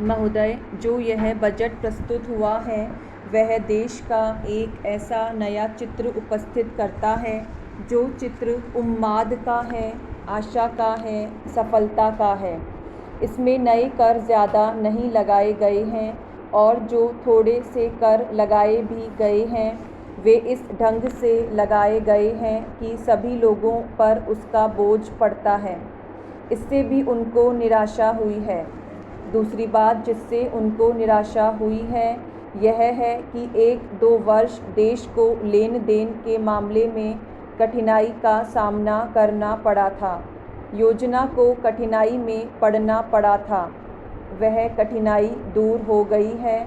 महोदय, जो यह बजट प्रस्तुत हुआ है वह देश का एक ऐसा नया चित्र उपस्थित करता है जो चित्र उम्माद का है, आशा का है, सफलता का है। इसमें नए कर ज़्यादा नहीं लगाए गए हैं और जो थोड़े से कर लगाए भी गए हैं वे इस ढंग से लगाए गए हैं कि सभी लोगों पर उसका बोझ पड़ता है। इससे भी उनको निराशा हुई है। दूसरी बात जिससे उनको निराशा हुई है यह है कि 1-2 वर्ष देश को लेन देन के मामले में कठिनाई का सामना करना पड़ा था। योजना को कठिनाई में पड़ना पड़ा था। वह कठिनाई दूर हो गई है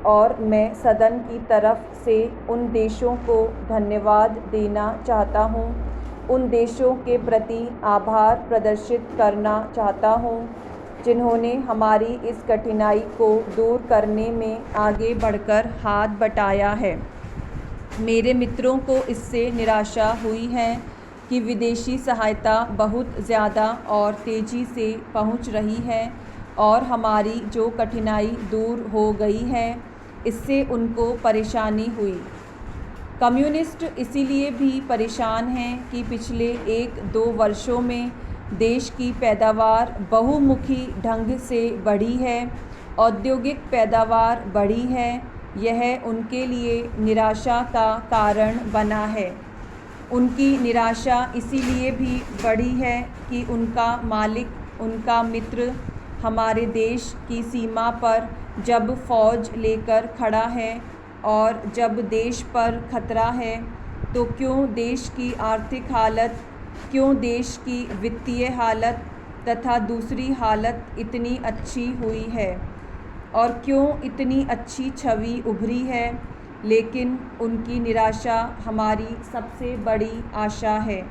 और मैं सदन की तरफ से उन देशों को धन्यवाद देना चाहता हूँ, उन देशों के प्रति आभार प्रदर्शित करना चाहता हूँ जिन्होंने हमारी इस कठिनाई को दूर करने में आगे बढ़कर हाथ बटाया है। मेरे मित्रों को इससे निराशा हुई है कि विदेशी सहायता बहुत ज़्यादा और तेज़ी से पहुंच रही है और हमारी जो कठिनाई दूर हो गई है इससे उनको परेशानी हुई। कम्युनिस्ट इसीलिए भी परेशान हैं कि पिछले 1-2 वर्षों में देश की पैदावार बहुमुखी ढंग से बढ़ी है, औद्योगिक पैदावार बढ़ी है। यह उनके लिए निराशा का कारण बना है। उनकी निराशा इसीलिए भी बढ़ी है कि उनका मालिक, उनका मित्र हमारे देश की सीमा पर जब फ़ौज लेकर खड़ा है और जब देश पर खतरा है तो क्यों देश की आर्थिक हालत, क्यों देश की वित्तीय हालत तथा दूसरी हालत इतनी अच्छी हुई है और क्यों इतनी अच्छी छवि उभरी है। लेकिन उनकी निराशा हमारी सबसे बड़ी आशा है।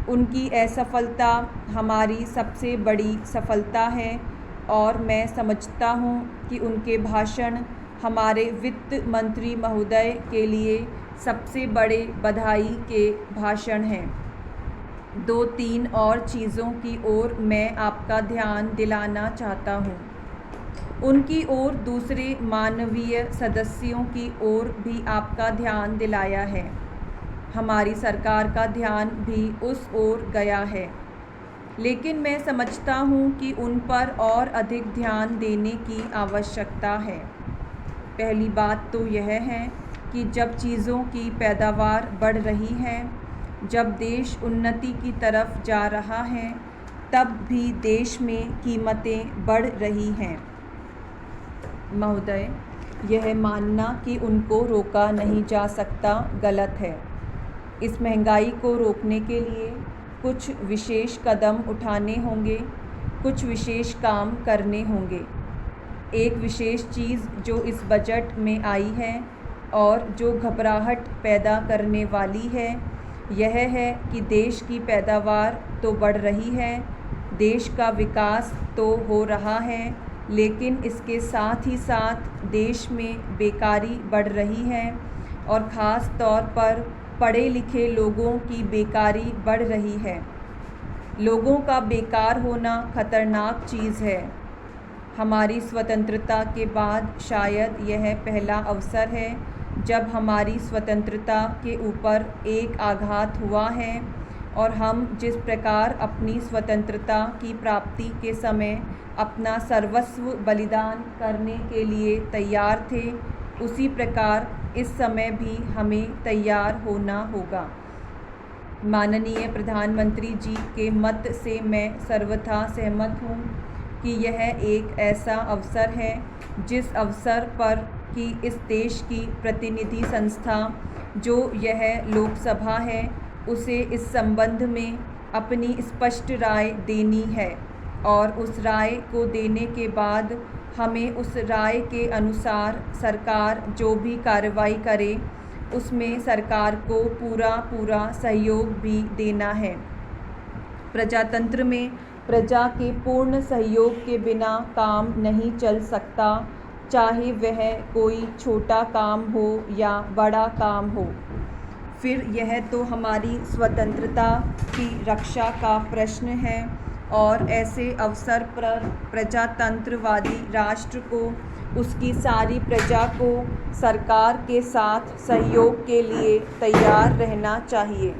उनकी असफलता हमारी सबसे बड़ी सफलता है और मैं समझता हूँ कि उनके भाषण हमारे वित्त मंत्री महोदय के लिए सबसे बड़े बधाई के भाषण हैं। 2-3 और चीज़ों की ओर मैं आपका ध्यान दिलाना चाहता हूँ। उनकी ओर दूसरे मानवीय सदस्यों की ओर भी आपका ध्यान दिलाया है। हमारी सरकार का ध्यान भी उस ओर गया है, लेकिन मैं समझता हूँ कि उन पर और अधिक ध्यान देने की आवश्यकता है। पहली बात तो यह है कि जब चीज़ों की पैदावार बढ़ रही है, जब देश उन्नति की तरफ जा रहा है, तब भी देश में कीमतें बढ़ रही हैं। महोदय, यह मानना कि उनको रोका नहीं जा सकता गलत है। इस महंगाई को रोकने के लिए कुछ विशेष कदम उठाने होंगे, कुछ विशेष काम करने होंगे। एक विशेष चीज़ जो इस बजट में आई है और जो घबराहट पैदा करने वाली है यह है कि देश की पैदावार तो बढ़ रही है, देश का विकास तो हो रहा है, लेकिन इसके साथ ही साथ देश में बेकारी बढ़ रही है और ख़ास तौर पर पढ़े लिखे लोगों की बेकारी बढ़ रही है। लोगों का बेकार होना खतरनाक चीज़ है। हमारी स्वतंत्रता के बाद शायद यह पहला अवसर है जब हमारी स्वतंत्रता के ऊपर एक आघात हुआ है और हम जिस प्रकार अपनी स्वतंत्रता की प्राप्ति के समय अपना सर्वस्व बलिदान करने के लिए तैयार थे, उसी प्रकार इस समय भी हमें तैयार होना होगा। माननीय प्रधानमंत्री जी के मत से मैं सर्वथा सहमत हूँ कि यह एक ऐसा अवसर है जिस अवसर पर कि इस देश की प्रतिनिधि संस्था जो यह लोकसभा है उसे इस संबंध में अपनी स्पष्ट राय देनी है और उस राय को देने के बाद हमें उस राय के अनुसार सरकार जो भी कार्रवाई करे उसमें सरकार को पूरा सहयोग भी देना है। प्रजातंत्र में प्रजा के पूर्ण सहयोग के बिना काम नहीं चल सकता, चाहे वह कोई छोटा काम हो या बड़ा काम हो। फिर यह तो हमारी स्वतंत्रता की रक्षा का प्रश्न है और ऐसे अवसर पर प्रजातंत्रवादी राष्ट्र को उसकी सारी प्रजा को सरकार के साथ सहयोग के लिए तैयार रहना चाहिए।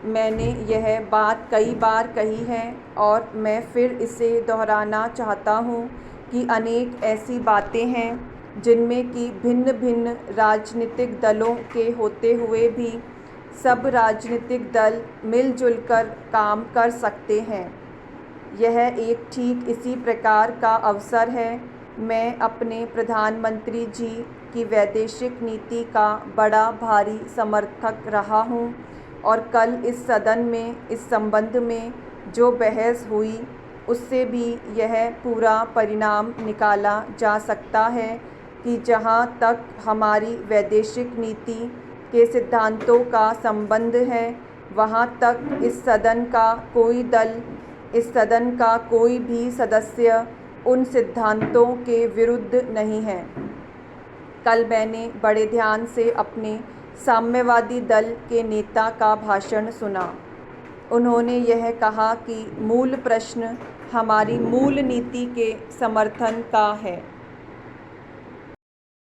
मैंने यह बात कई बार कही है और मैं फिर इसे दोहराना चाहता हूँ कि अनेक ऐसी बातें हैं जिनमें कि भिन्न भिन्न राजनीतिक दलों के होते हुए भी सब राजनीतिक दल मिलजुल कर काम कर सकते हैं। यह एक ठीक इसी प्रकार का अवसर है। मैं अपने प्रधानमंत्री जी की वैदेशिक नीति का बड़ा भारी समर्थक रहा हूँ और कल इस सदन में इस संबंध में जो बहस हुई उससे भी यह पूरा परिणाम निकाला जा सकता है कि जहाँ तक हमारी वैदेशिक नीति के सिद्धांतों का संबंध है वहाँ तक इस सदन का कोई दल, इस सदन का कोई भी सदस्य उन सिद्धांतों के विरुद्ध नहीं है। कल मैंने बड़े ध्यान से अपने साम्यवादी दल के नेता का भाषण सुना। उन्होंने यह कहा कि मूल प्रश्न हमारी मूल नीति के समर्थन का है।